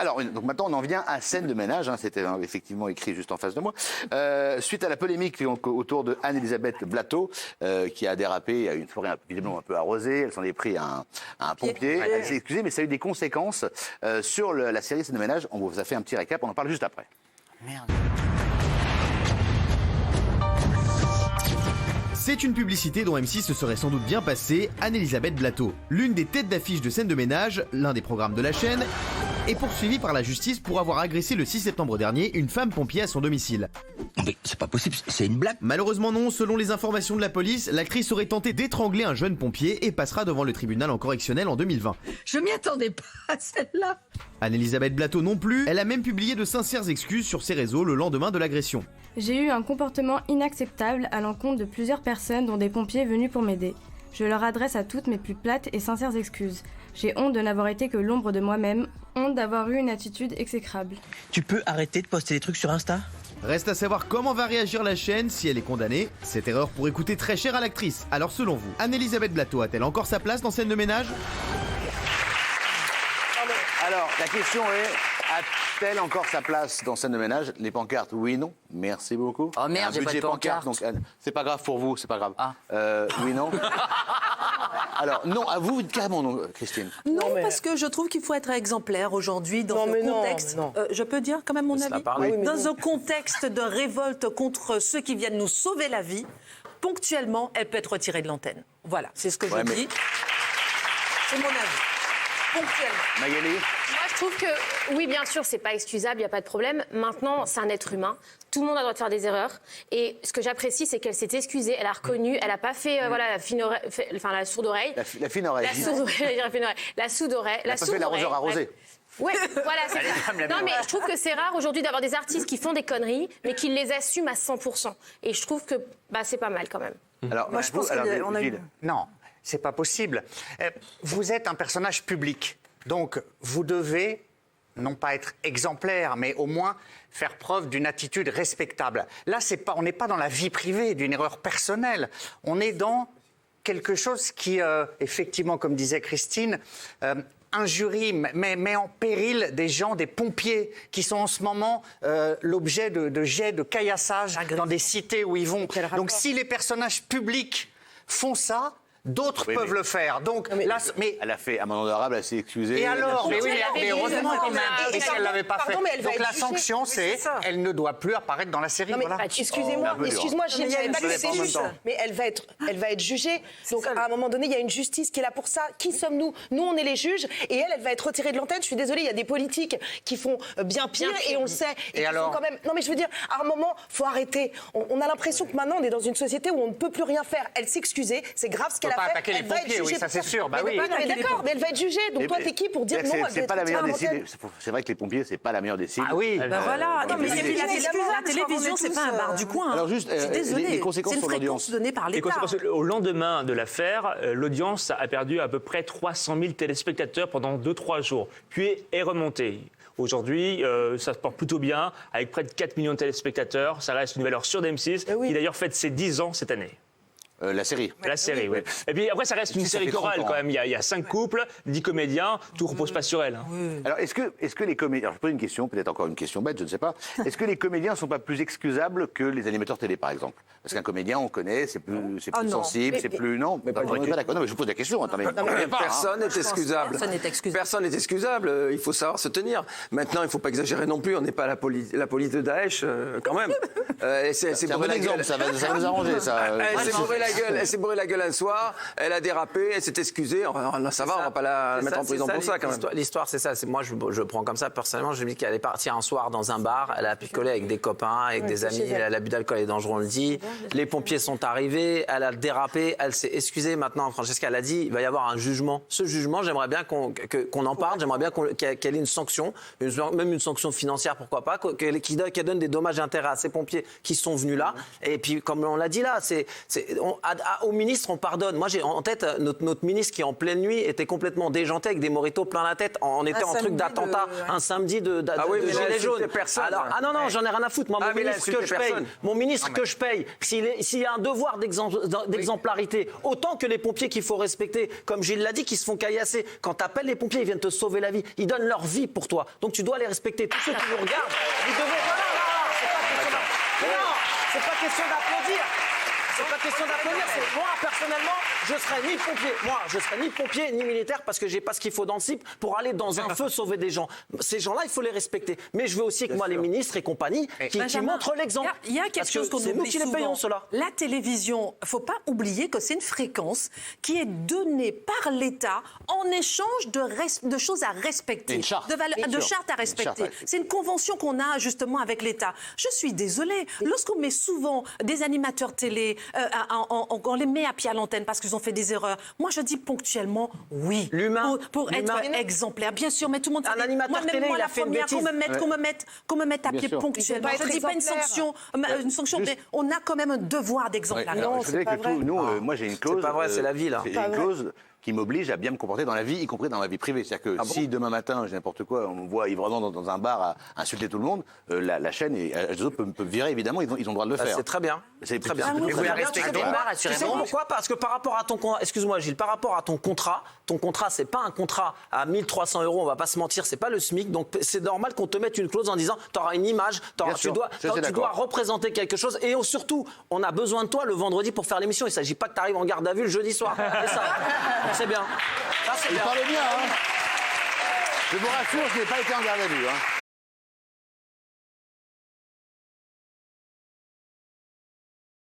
Alors, donc maintenant, on en vient à scène de ménage. C'était effectivement écrit juste en face de moi. Suite à la polémique autour de Anne-Elisabeth Blateau, qui a dérapé, il y a une forêt visiblement un peu arrosée, elle s'en est pris à un pompier. Elle s'est excusée, mais ça a eu des conséquences sur la série Scène de ménage. On vous a fait un petit récap, on en parle juste après. Merde. C'est une publicité dont M6 se serait sans doute bien passé, Anne-Elisabeth Blateau. L'une des têtes d'affiche de Scène de ménage, l'un des programmes de la chaîne, est poursuivie par la justice pour avoir agressé le 6 septembre dernier une femme pompier à son domicile. Mais c'est pas possible, c'est une blague. Malheureusement non, selon les informations de la police, l'actrice aurait tenté d'étrangler un jeune pompier et passera devant le tribunal en correctionnel en 2020. Je m'y attendais pas à celle-là. Anne-Elisabeth Blateau non plus, elle a même publié de sincères excuses sur ses réseaux le lendemain de l'agression. J'ai eu un comportement inacceptable à l'encontre de plusieurs personnes dont des pompiers venus pour m'aider. Je leur adresse à toutes mes plus plates et sincères excuses. J'ai honte de n'avoir été que l'ombre de moi-même, honte d'avoir eu une attitude exécrable. Tu peux arrêter de poster des trucs sur Insta ? Reste à savoir comment va réagir la chaîne si elle est condamnée. Cette erreur pourrait coûter très cher à l'actrice. Alors selon vous, Anne-Elisabeth Blateau a-t-elle encore sa place dans Scène de ménage ? Alors, la question est, a-t-elle encore sa place dans Scène de ménage? Les pancartes, oui, non. Merci beaucoup. Oh merde, Un j'ai pas de budget pancarte. donc c'est pas grave pour vous, c'est pas grave. Ah. Oui, non. Alors, non, à vous, carrément non, Christine. Non, parce que je trouve qu'il faut être exemplaire aujourd'hui dans un contexte. Je peux dire quand même mon avis. Dans un contexte de révolte contre ceux qui viennent nous sauver la vie, ponctuellement, elle peut être retirée de l'antenne. Voilà, c'est ce que je dis. C'est mon avis. Ponctuellement. Magali? Moi, je trouve que, oui, bien sûr, c'est pas excusable, il n'y a pas de problème. Maintenant, c'est un être humain. Tout le monde a le droit de faire des erreurs. Et ce que j'apprécie, c'est qu'elle s'est excusée, elle a reconnu, elle n'a pas fait la fine oreille, enfin la sourde oreille. La fine oreille. La sourde oreille, la sourde oreille. Elle n'a pas fait l'arroseur arrosé. Oui, voilà, c'est ça. Non, mais je trouve que c'est rare aujourd'hui d'avoir des artistes qui font des conneries, mais qui les assument à 100%. Et je trouve que c'est pas mal quand même. Alors, Moi, je pense qu'on a eu... Non, c'est pas possible. Vous êtes un personnage public, donc vous devez non pas être exemplaire, mais au moins faire preuve d'une attitude respectable. Là, on n'est pas dans la vie privée d'une erreur personnelle. On est dans quelque chose qui, effectivement, comme disait Christine, injurie, met en péril des gens, des pompiers, qui sont en ce moment l'objet de jets de caillassage dans des cités où ils vont. Donc si les personnages publics font ça, d'autres peuvent le faire. Donc, là, mais elle a fait amende honorable, elle s'est excusée. Et alors, mais heureusement quand même. Et si elle l'avait pas fait. Donc la sanction, c'est elle ne doit plus apparaître dans la série. Voilà. Excusez-moi, je savais pas que c'est juste. Mais elle va être jugée. Donc à un moment donné, il y a une justice qui est là pour ça. Qui sommes-nous? Nous, on est les juges. Et elle va être retirée de l'antenne. Je suis désolée, il y a des politiques qui font bien pire et on le sait. Et alors quand même. Non, mais je veux dire, à un moment, faut arrêter. On a l'impression que maintenant, on est dans une société où on ne peut plus rien faire. Elle s'excusait, c'est grave ce qu'elle a fait. Attaquer les pompiers, oui, ça c'est sûr. Bah oui. Mais d'accord, mais elle va être jugée. Donc toi, t'es qui pour dire non? C'est pas la meilleure des cibles. C'est vrai que les pompiers, c'est pas la meilleure des cibles. Ah oui. Voilà. Non, mais la télévision, c'est pas un bar du coin. Alors juste, les conséquences sur l'audience. C'est une fréquence donnée par l'État. Au lendemain de l'affaire, l'audience a perdu à peu près 300 000 téléspectateurs pendant 2-3 jours, puis est remontée. Aujourd'hui, ça se porte plutôt bien, avec près de 4 millions de téléspectateurs. Ça reste une valeur sûre d'M6, qui d'ailleurs fête ses 10 ans cette année. La série. La série, oui. Et puis après, ça reste une série chorale quand même. Il y a 5 couples, 10 comédiens, tout repose pas sur elle. Alors, est-ce que les comédiens... Alors, je pose une question, peut-être encore une question bête, je ne sais pas. Est-ce que les comédiens ne sont pas plus excusables que les animateurs télé, par exemple? Parce qu'un comédien, on connaît, c'est plus sensible, c'est plus... Non, mais pas d'accord. Non, mais je vous pose la question. Attendez. Personne n'est excusable. Personne n'est excusable. Il faut savoir se tenir. Maintenant, il ne faut pas exagérer non plus. On n'est pas la police de Daesh, quand même. C'est un bon exemple, ça va nous arranger, ça. Elle s'est bourrée la gueule un soir, elle a dérapé, elle s'est excusée. Ça va, on va pas la mettre en prison pour ça quand même. L'histoire, c'est ça. Moi, je prends comme ça personnellement. Je me dis qu'elle est partie un soir dans un bar, elle a picolé avec des copains, avec des amis, elle a bu d'alcool et dangereux, on le dit. Les pompiers sont arrivés, elle a dérapé, elle s'est excusée. Maintenant, Francesca l'a dit, il va y avoir un jugement. Ce jugement, j'aimerais bien qu'on en parle, j'aimerais bien qu'elle ait une sanction, même une sanction financière, pourquoi pas, qu'elle donne des dommages et intérêts à ces pompiers qui sont venus là. Et puis, comme on l'a dit là, Au ministre, on pardonne. Moi, j'ai en tête notre ministre qui, en pleine nuit, était complètement déjanté avec des mojitos plein la tête. On était en truc d'attentat un samedi de Gilets jaunes. Alors, non, j'en ai rien à foutre. Moi, mon ministre que je paye, s'il y a un devoir d'exemplarité, autant que les pompiers qu'il faut respecter, comme Gilles l'a dit, qui se font caillasser. Quand tu appelles les pompiers, ils viennent te sauver la vie. Ils donnent leur vie pour toi. Donc tu dois les respecter. Tous ceux qui vous regardent, vous devez... C'est pas question d'applaudir. C'est pas question d'applaudir. Moi, personnellement, je serais ni pompier. Moi, je serais ni pompier ni militaire parce que j'ai pas ce qu'il faut dans le CIP pour aller dans un feu sauver des gens. Ces gens-là, il faut les respecter. Mais je veux aussi que les ministres et compagnie qui montrent l'exemple. Il y a quelque chose qu'on oublie nous qui les payons, cela. La télévision, faut pas oublier que c'est une fréquence qui est donnée par l'État en échange de choses à respecter, de chartes à respecter. C'est une convention qu'on a justement avec l'État. Je suis désolée. Lorsqu'on met souvent des animateurs télé, on les met à pied à l'antenne parce qu'ils ont fait des erreurs. Moi, je dis ponctuellement oui. L'humain. Pour être exemplaire. Bien sûr, mais tout le monde... Un animateur télé, il a fait une bêtise. Qu'on me mette à pied ponctuellement. Je ne dis pas une sanction, mais on a quand même un devoir d'exemplarité. Non, c'est pas vrai. Moi, j'ai une clause... C'est pas vrai, c'est la vie, là. J'ai une clause qui m'oblige à bien me comporter dans la vie, y compris dans ma vie privée. C'est-à-dire que si demain matin, j'ai n'importe quoi, on me voit ivre dans un bar à insulter tout le monde, la chaîne et les autres peuvent virer, évidemment, ils ont le droit de le faire. C'est très bien. C'est très bien. Tu sais pourquoi? Parce que par rapport à ton contrat, excuse-moi Gilles, par rapport à ton contrat, c'est pas un contrat à 1 300 €, on va pas se mentir, c'est pas le SMIC, donc c'est normal qu'on te mette une clause en disant tu auras une image, tu dois représenter quelque chose et surtout, on a besoin de toi le vendredi pour faire l'émission. Il s'agit pas que tu arrives en garde à vue le jeudi soir. C'est ça. C'est bien. Il parlait bien, hein. Je vous rassure, je n'ai pas été en garde à vue, hein.